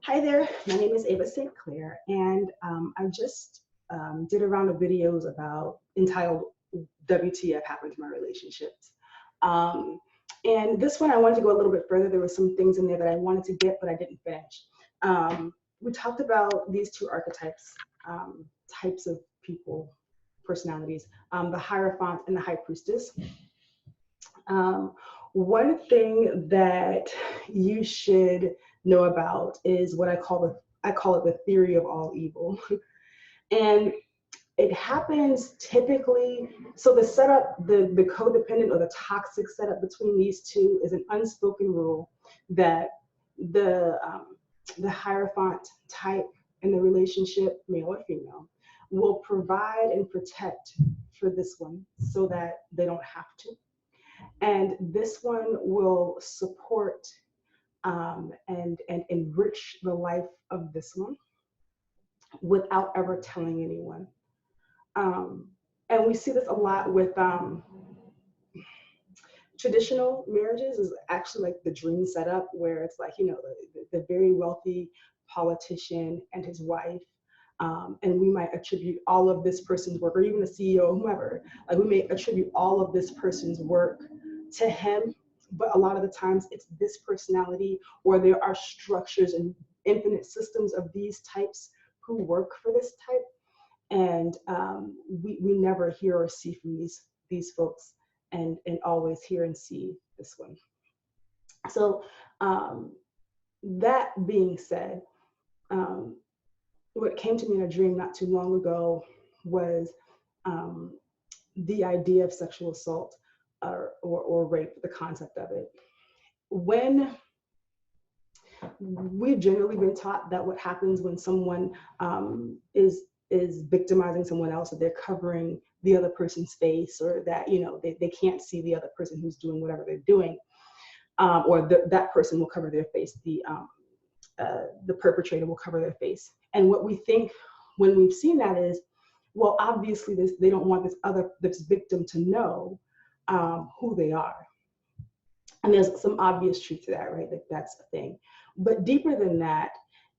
Hi there, my name is Ava St. Clair, and I just did a round of videos about entitled WTF happened to my relationships. Um, and this one I wanted to go a little bit further. There were some things in there that I wanted to get, but I didn't finish. We talked about these two archetypes, types of people, personalities, the Hierophant and the High Priestess. Um, One thing that you should know about is what I call it the theory of all evil. And it happens typically, so the setup, the codependent or the toxic setup between these two is an unspoken rule that the the Hierophant type in the relationship, male or female, will provide and protect for this one so that they don't have to, and this one will support and enrich the life of this one without ever telling anyone. Um, and we see this a lot with traditional marriages is actually like the dream setup where it's like, the very wealthy politician and his wife. And we might attribute all of this person's work, or even the CEO, or whomever, like we may attribute all of this person's work to him, but a lot of the times it's this personality, or there are structures and infinite systems of these types who work for this type, and we never hear or see from these folks, and always hear and see this one. So that being said, um, what came to me in a dream not too long ago was um, the idea of sexual assault or rape, the concept of it. When we've generally been taught that what happens when someone is victimizing someone else, that they're covering the other person's face, or that they can't see the other person who's doing whatever they're doing, or that person will cover their face. The perpetrator will cover their face. And what we think when we've seen that is, well, obviously they don't want this victim to know who they are. And there's some obvious truth to that, right? Like that's the thing. But deeper than that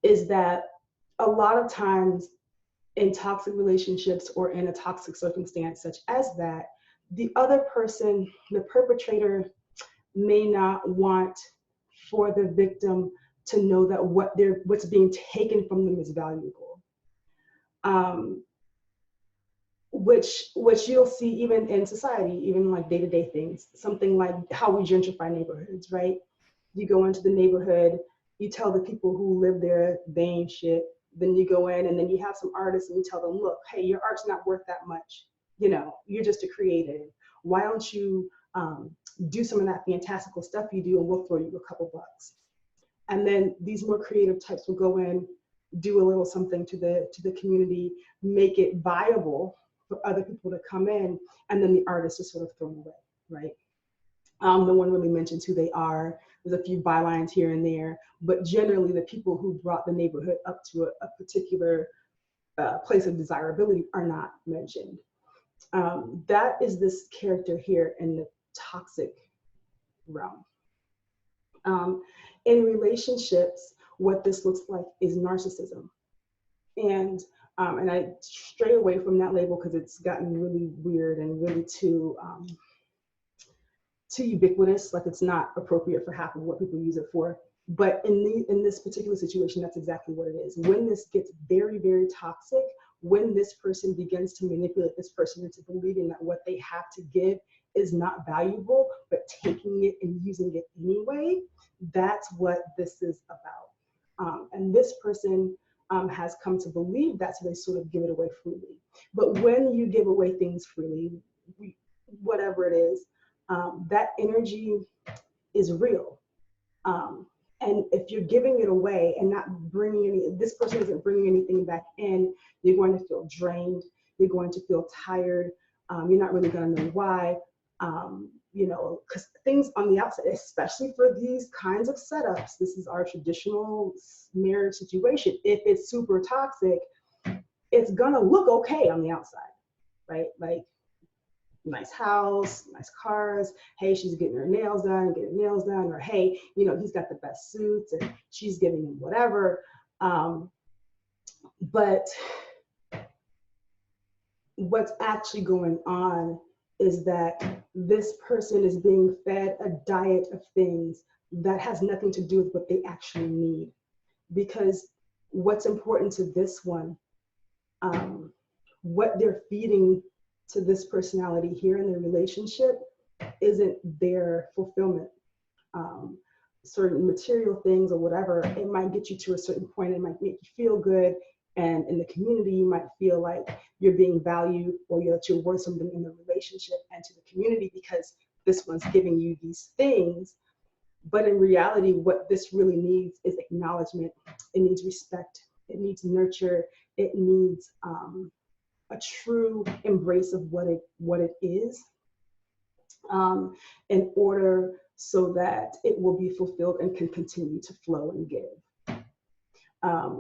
is that a lot of times in toxic relationships or in a toxic circumstance such as that, the other person, the perpetrator, may not want for the victim to know that what's being taken from them is valuable. Um, which you'll see even in society, even like day-to-day things, something like how we gentrify neighborhoods, right? You go into the neighborhood, you tell the people who live there they ain't shit. Then you go in and then you have some artists and you tell them, look, hey, your art's not worth that much. You're just a creative. Why don't you do some of that fantastical stuff you do, and we'll throw you a couple bucks. And then these more creative types will go in, do a little something to the community, make it viable for other people to come in, and then the artist is sort of thrown away, right? No one really mentions who they are. There's a few bylines here and there, but generally the people who brought the neighborhood up to a particular place of desirability are not mentioned. That is this character here in the toxic realm. Um, in relationships, what this looks like is narcissism. And I stray away from that label because it's gotten really weird and really too ubiquitous. Like it's not appropriate for half of what people use it for. But in this particular situation, that's exactly what it is. When this gets very, very toxic, when this person begins to manipulate this person into believing that what they have to give is not valuable, but taking it and using it anyway, that's what this is about. And this person has come to believe that, so they sort of give it away freely. But when you give away things freely, whatever it is, that energy is real. And if you're giving it away and not this person isn't bringing anything back in, you're going to feel drained. You're going to feel tired. You're not really going to know why. Because things on the outside, especially for these kinds of setups, this is our traditional marriage situation. If it's super toxic, it's gonna look okay on the outside, right? Like nice house, nice cars. Hey, she's getting her nails done, or hey, you know, he's got the best suits and she's giving him whatever. But what's actually going on is that this person is being fed a diet of things that has nothing to do with what they actually need. Because what's important to this one, what they're feeding to this personality here in their relationship isn't their fulfillment. Certain material things or whatever, it might get you to a certain point, it might make you feel good, and in the community you might feel like you're being valued or that you're worth something in the relationship and to the community because this one's giving you these things. But in reality, what this really needs is acknowledgement. It needs respect. It needs nurture. It needs a true embrace of what it is, in order so that it will be fulfilled and can continue to flow and give.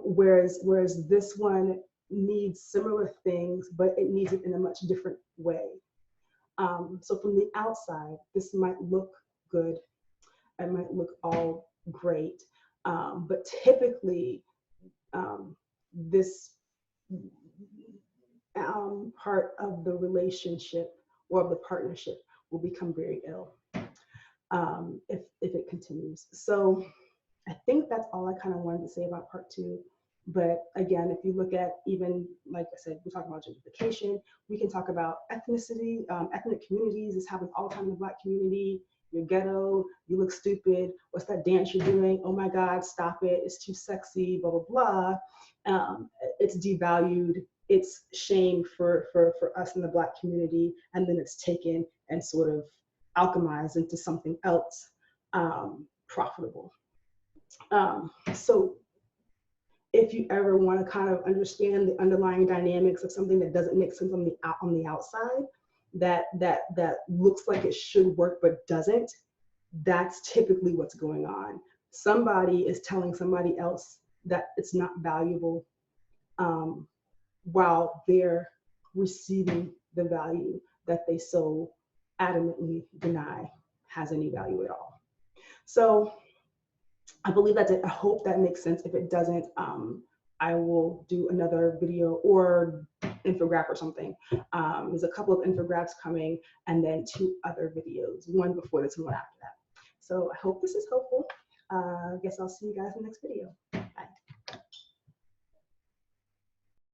Whereas this one needs similar things, but it needs it in a much different way. So from the outside, this might look good. It might look all great, but typically this part of the relationship or of the partnership will become very ill if it continues. So I think that's all I kind of wanted to say about part 2. But again, if you look at, even like I said, we're talking about gentrification, we can talk about ethnicity, ethnic communities. It's happening all the time in the Black community. You're ghetto, you look stupid, what's that dance you're doing? Oh my God, stop it, it's too sexy, blah, blah, blah. It's devalued, it's shame for us in the Black community, and then it's taken and sort of alchemized into something else profitable. So if you ever want to kind of understand the underlying dynamics of something that doesn't make sense on the outside, that looks like it should work but doesn't, that's typically what's going on. Somebody is telling somebody else that it's not valuable, while they're receiving the value that they so adamantly deny has any value at all. So I believe that's it. I hope that makes sense. If it doesn't, I will do another video or infographic or something. There's a couple of infographics coming, and then 2 other videos, one before this and one after that. So I hope this is helpful. I guess I'll see you guys in the next video.